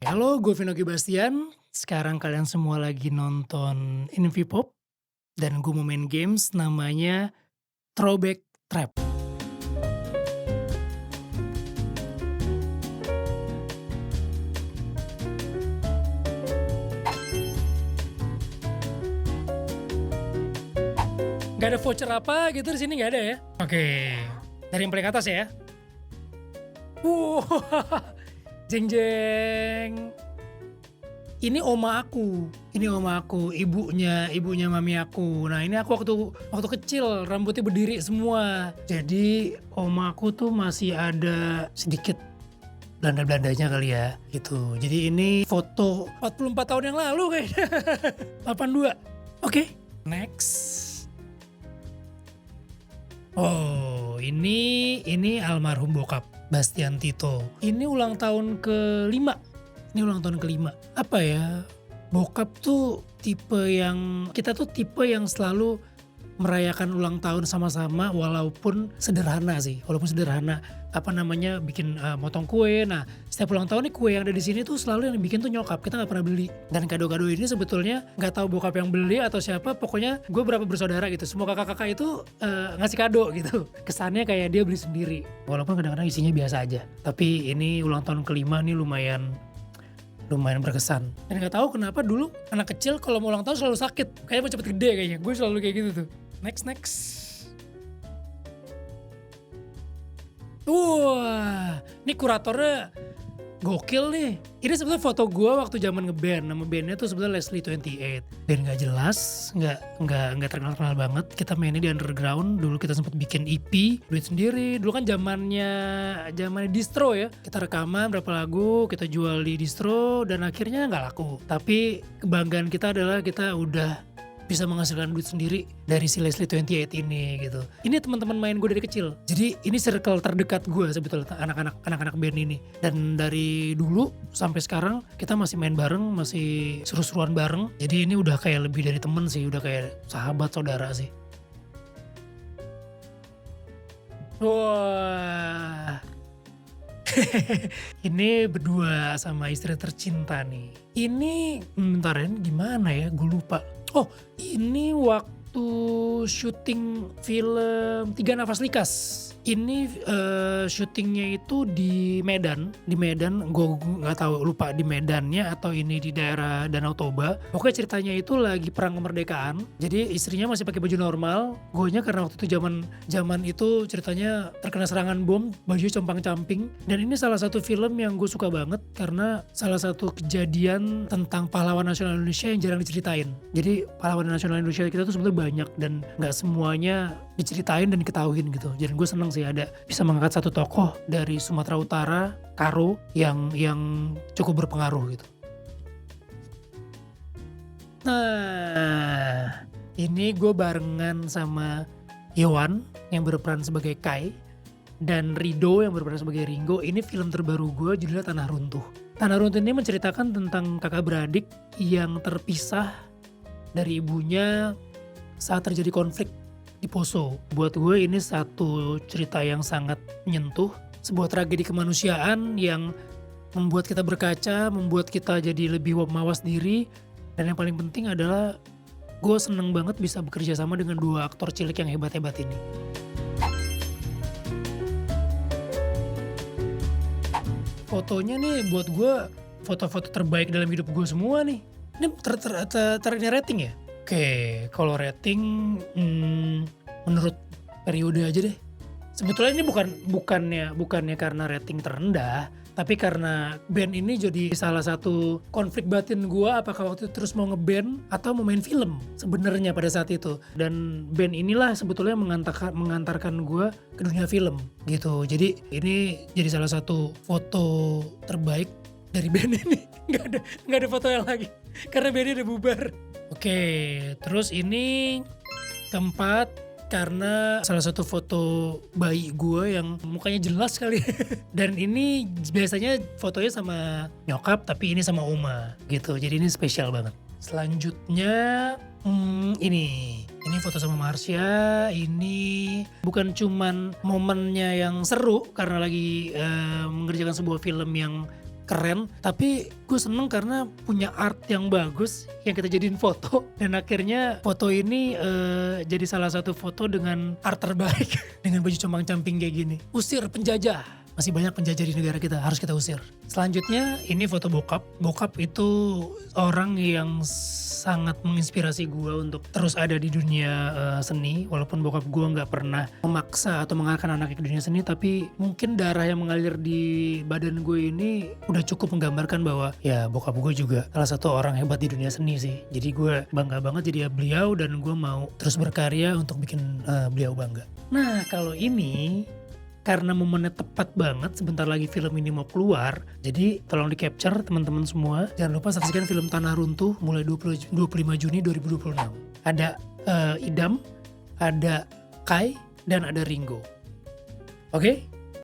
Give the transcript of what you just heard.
Halo, gue Vino Bastian. Sekarang kalian semua lagi nonton Invipop dan gue mau main games namanya Throwback Trap. Gak ada voucher apa gitu di sini nggak ada ya? Oke, dari yang paling atas ya. Wow, jeng jeng. Ini oma aku, ibunya mami aku. Nah ini aku waktu kecil rambutnya berdiri semua. Jadi oma aku tuh masih ada sedikit Belanda-Belandanya kali ya gitu. Jadi ini foto 44 tahun yang lalu kayaknya. 82. Oke, next. Oh, ini almarhum bokap Bastian Tito. Ini ulang tahun kelima. Ini ulang tahun kelima. Apa ya? Bokap tuh kita tuh tipe yang selalu merayakan ulang tahun sama-sama walaupun sederhana sih. Walaupun sederhana, apa namanya, bikin motong kue. Nah, setiap ulang tahun nih kue yang ada di sini tuh selalu yang bikin tuh nyokap. Kita nggak pernah beli. Dan kado-kado ini sebetulnya nggak tahu bokap yang beli atau siapa. Pokoknya gue berapa bersaudara gitu. Semua kakak-kakak itu ngasih kado gitu. Kesannya kayak dia beli sendiri. Walaupun kadang-kadang isinya biasa aja. Tapi ini ulang tahun kelima nih lumayan berkesan. Dan nggak tahu kenapa dulu anak kecil kalau mau ulang tahun selalu sakit. Kayaknya mau cepet gede kayaknya. Gue selalu kayak gitu tuh. Next. Wah, ini kuratornya gokil nih. Ini sebetulnya foto gue waktu zaman ngeband. Nama bandnya tuh sebetulnya Leslie 28. Band nggak jelas, nggak terkenal banget. Kita mainnya di underground. Dulu kita sempat bikin EP, duit sendiri. Dulu kan zamannya distro ya. Kita rekaman berapa lagu, kita jual di distro dan akhirnya nggak laku. Tapi kebanggaan kita adalah kita udah bisa menghasilkan duit sendiri dari si Leslie 28 ini gitu. Ini teman-teman main gue dari kecil. Jadi ini circle terdekat gue sebetulnya anak-anak band ini. Dan dari dulu sampai sekarang kita masih main bareng, masih seru-seruan bareng. Jadi ini udah kayak lebih dari temen sih, udah kayak sahabat saudara sih. Wah. Ini berdua sama istri tercinta nih. Ini bentar ini gimana ya? Gue lupa. Oh, ini waktu syuting film Tiga Nafas Likas. Ini syutingnya itu di Medan. Gue nggak tahu lupa di Medannya atau ini di daerah Danau Toba. Pokoknya ceritanya itu lagi perang kemerdekaan. Jadi istrinya masih pakai baju normal. Gonya karena waktu itu zaman itu ceritanya terkena serangan bom, bajunya compang-camping. Dan ini salah satu film yang gue suka banget karena salah satu kejadian tentang pahlawan nasional Indonesia yang jarang diceritain. Jadi pahlawan nasional Indonesia kita tuh sebenarnya banyak dan nggak semuanya diceritain dan diketahuin gitu. Jadi gue seneng sih ada bisa mengangkat satu tokoh dari Sumatera Utara, Karo, yang cukup berpengaruh gitu. Nah, ini gue barengan sama Yowan yang berperan sebagai Kai dan Rido yang berperan sebagai Ringo. Ini film terbaru gue judulnya Tanah Runtuh. Tanah Runtuh ini menceritakan tentang kakak beradik yang terpisah dari ibunya saat terjadi konflik di Poso. Buat gue ini satu cerita yang sangat menyentuh, sebuah tragedi kemanusiaan yang membuat kita berkaca, membuat kita jadi lebih mawas diri, dan yang paling penting adalah gue seneng banget bisa bekerja sama dengan dua aktor cilik yang hebat-hebat ini. Fotonya nih buat gue foto-foto terbaik dalam hidup gue semua nih. Ini ini rating ya? Oke, kalau rating menurut periode aja deh. Sebetulnya ini bukannya karena rating terendah, tapi karena band ini jadi salah satu konflik batin gua apakah waktu itu terus mau ngeband atau mau main film sebenarnya pada saat itu. Dan band inilah sebetulnya mengantarkan gua ke dunia film gitu. Jadi ini jadi salah satu foto terbaik dari band ini. Nggak ada foto yang lagi karena bandnya udah bubar. Oke, terus ini keempat karena salah satu foto bayi gue yang mukanya jelas kali. Dan ini biasanya fotonya sama nyokap tapi ini sama oma gitu. Jadi ini spesial banget. Selanjutnya ini foto sama Marsha. Ini bukan cuman momennya yang seru karena lagi mengerjakan sebuah film yang keren, tapi gue seneng karena punya art yang bagus yang kita jadiin foto, dan akhirnya foto ini jadi salah satu foto dengan art terbaik dengan baju compang-camping kayak gini. Usir penjajah. Masih banyak penjajah di negara kita, harus kita usir. Selanjutnya ini foto bokap. Bokap itu orang yang sangat menginspirasi gue untuk terus ada di dunia seni. Walaupun bokap gue gak pernah memaksa atau mengarahkan anaknya ke dunia seni, tapi mungkin darah yang mengalir di badan gue ini udah cukup menggambarkan bahwa ya bokap gue juga salah satu orang hebat di dunia seni sih. Jadi gue bangga banget jadi beliau, dan gue mau terus berkarya untuk bikin beliau bangga. Nah kalau ini karena momennya tepat banget, sebentar lagi film ini mau keluar, jadi tolong di capture teman-teman semua. Jangan lupa saksikan film Tanah Runtuh mulai 25 Juni 2026. Ada Idam, ada Kai, dan ada Ringo. Oke?